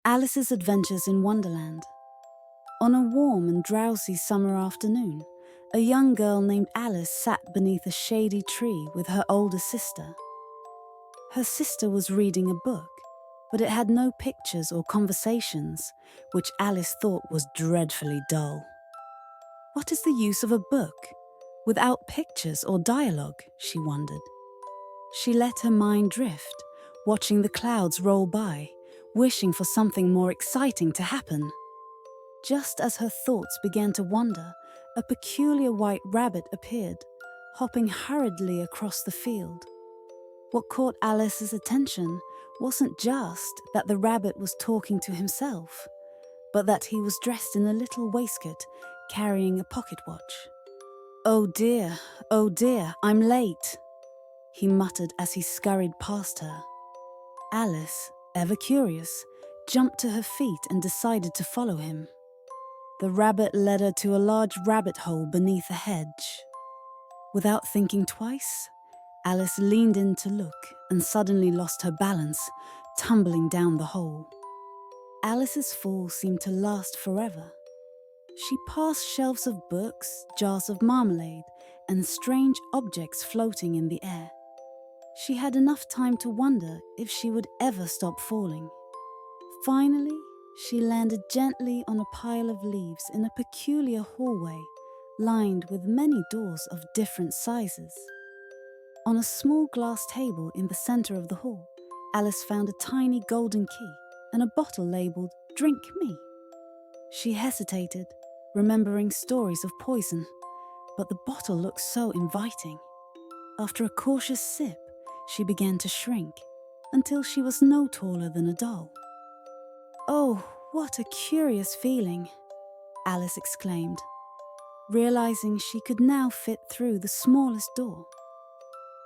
Alice's Adventures in Wonderland. On a warm and drowsy summer afternoon, a young girl named Alice sat beneath a shady tree with her older sister. Her sister was reading a book, but it had no pictures or conversations, which Alice thought was dreadfully dull. What is the use of a book without pictures or dialogue, she wondered. She let her mind drift, watching the clouds roll by, wishing for something more exciting to happen. Just as her thoughts began to wander, a peculiar white rabbit appeared, hopping hurriedly across the field. What caught Alice's attention wasn't just that the rabbit was talking to himself, but that he was dressed in a little waistcoat, carrying a pocket watch. Oh dear, I'm late," he muttered as he scurried past her. Alice, ever curious, jumped to her feet and decided to follow him. The rabbit led her to a large rabbit hole beneath a hedge. Without thinking twice, Alice leaned in to look and suddenly lost her balance, tumbling down the hole. Alice's fall seemed to last forever. She passed shelves of books, jars of marmalade, and strange objects floating in the air. She had enough time to wonder if she would ever stop falling. Finally, she landed gently on a pile of leaves in a peculiar hallway, lined with many doors of different sizes. On a small glass table in the center of the hall, Alice found a tiny golden key and a bottle labeled "Drink Me." She hesitated, remembering stories of poison, but the bottle looked so inviting. After a cautious sip, she began to shrink until she was no taller than a doll. "Oh, what a curious feeling," Alice exclaimed, realizing she could now fit through the smallest door.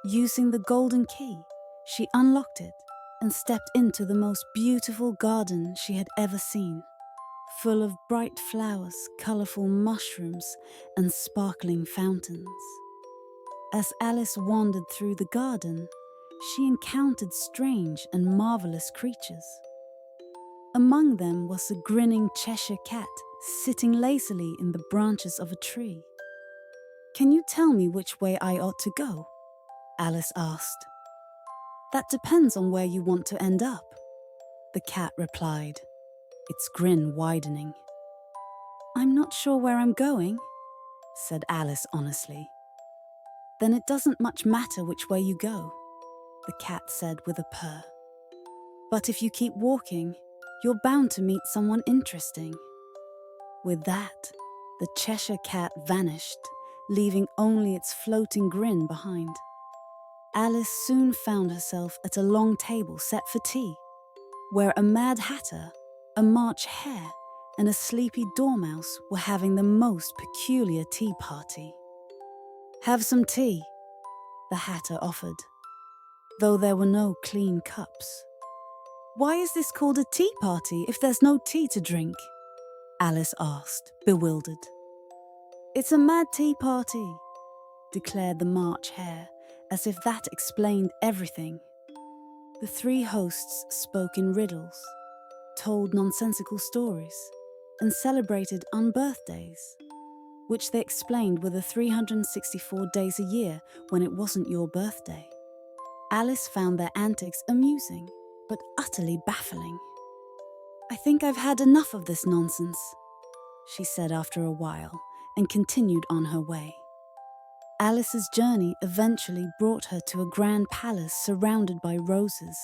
Using the golden key, she unlocked it and stepped into the most beautiful garden she had ever seen, full of bright flowers, colorful mushrooms, and sparkling fountains. As Alice wandered through the garden, she encountered strange and marvelous creatures. Among them was a grinning Cheshire Cat sitting lazily in the branches of a tree. "Can you tell me which way I ought to go?" Alice asked. "That depends on where you want to end up," the cat replied, its grin widening. "I'm not sure where I'm going," said Alice honestly. "Then it doesn't much matter which way you go," the cat said with a purr. "But if you keep walking, you're bound to meet someone interesting." With that, the Cheshire Cat vanished, leaving only its floating grin behind. Alice soon found herself at a long table set for tea, where a Mad Hatter, a March Hare, and a sleepy Dormouse were having the most peculiar tea party. "Have some tea," the Hatter offered, though there were no clean cups. "Why is this called a tea party if there's no tea to drink?" Alice asked, bewildered. "It's a mad tea party," declared the March Hare, as if that explained everything. The three hosts spoke in riddles, told nonsensical stories, and celebrated unbirthdays, which they explained were the 364 days a year when it wasn't your birthday. Alice found their antics amusing, but utterly baffling. "I think I've had enough of this nonsense," she said after a while, and continued on her way. Alice's journey eventually brought her to a grand palace surrounded by roses.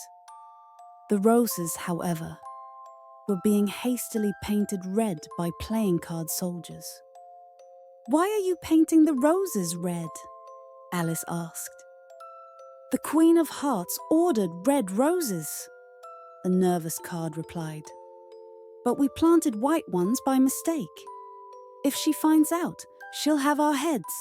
The roses, however, were being hastily painted red by playing card soldiers. "Why are you painting the roses red?" Alice asked. "The Queen of Hearts ordered red roses," the nervous card replied. "But we planted white ones by mistake. If she finds out, she'll have our heads."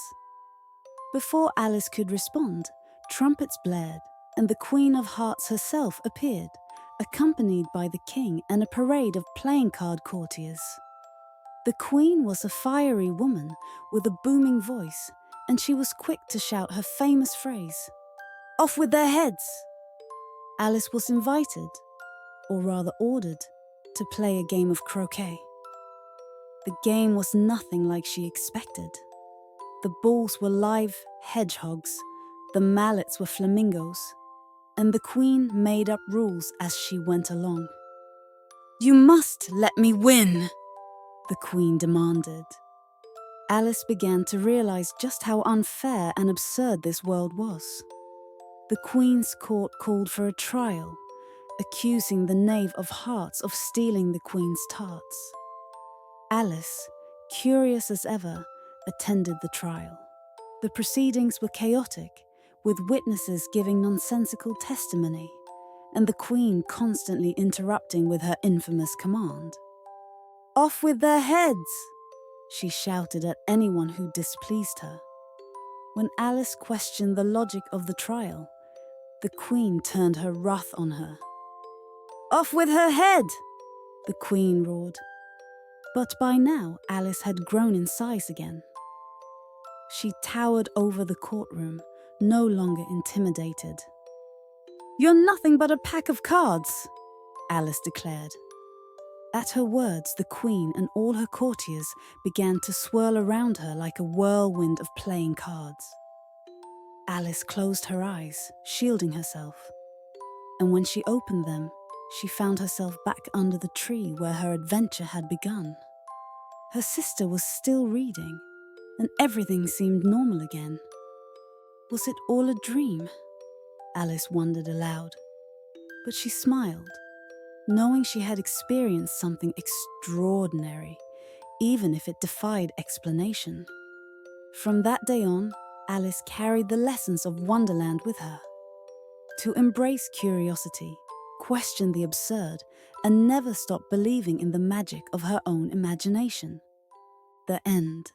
Before Alice could respond, trumpets blared, and the Queen of Hearts herself appeared, accompanied by the king and a parade of playing card courtiers. The queen was a fiery woman with a booming voice, and she was quick to shout her famous phrase, "Off with their heads!" Alice was invited, or rather ordered, to play a game of croquet. The game was nothing like she expected. The balls were live hedgehogs, the mallets were flamingos, and the queen made up rules as she went along. "You must let me win," the queen demanded. Alice began to realize just how unfair and absurd this world was. The Queen's court called for a trial, accusing the Knave of Hearts of stealing the Queen's tarts. Alice, curious as ever, attended the trial. The proceedings were chaotic, with witnesses giving nonsensical testimony, and the Queen constantly interrupting with her infamous command. "Off with their heads!" she shouted at anyone who displeased her. When Alice questioned the logic of the trial, the Queen turned her wrath on her. "Off with her head!" the Queen roared. But by now, Alice had grown in size again. She towered over the courtroom, no longer intimidated. "You're nothing but a pack of cards," Alice declared. At her words, the Queen and all her courtiers began to swirl around her like a whirlwind of playing cards. Alice closed her eyes, shielding herself, and when she opened them, she found herself back under the tree where her adventure had begun. Her sister was still reading, and everything seemed normal again. Was it all a dream? Alice wondered aloud. But she smiled, knowing she had experienced something extraordinary, even if it defied explanation. From that day on, Alice carried the lessons of Wonderland with her. To embrace curiosity, question the absurd, and never stop believing in the magic of her own imagination. The end.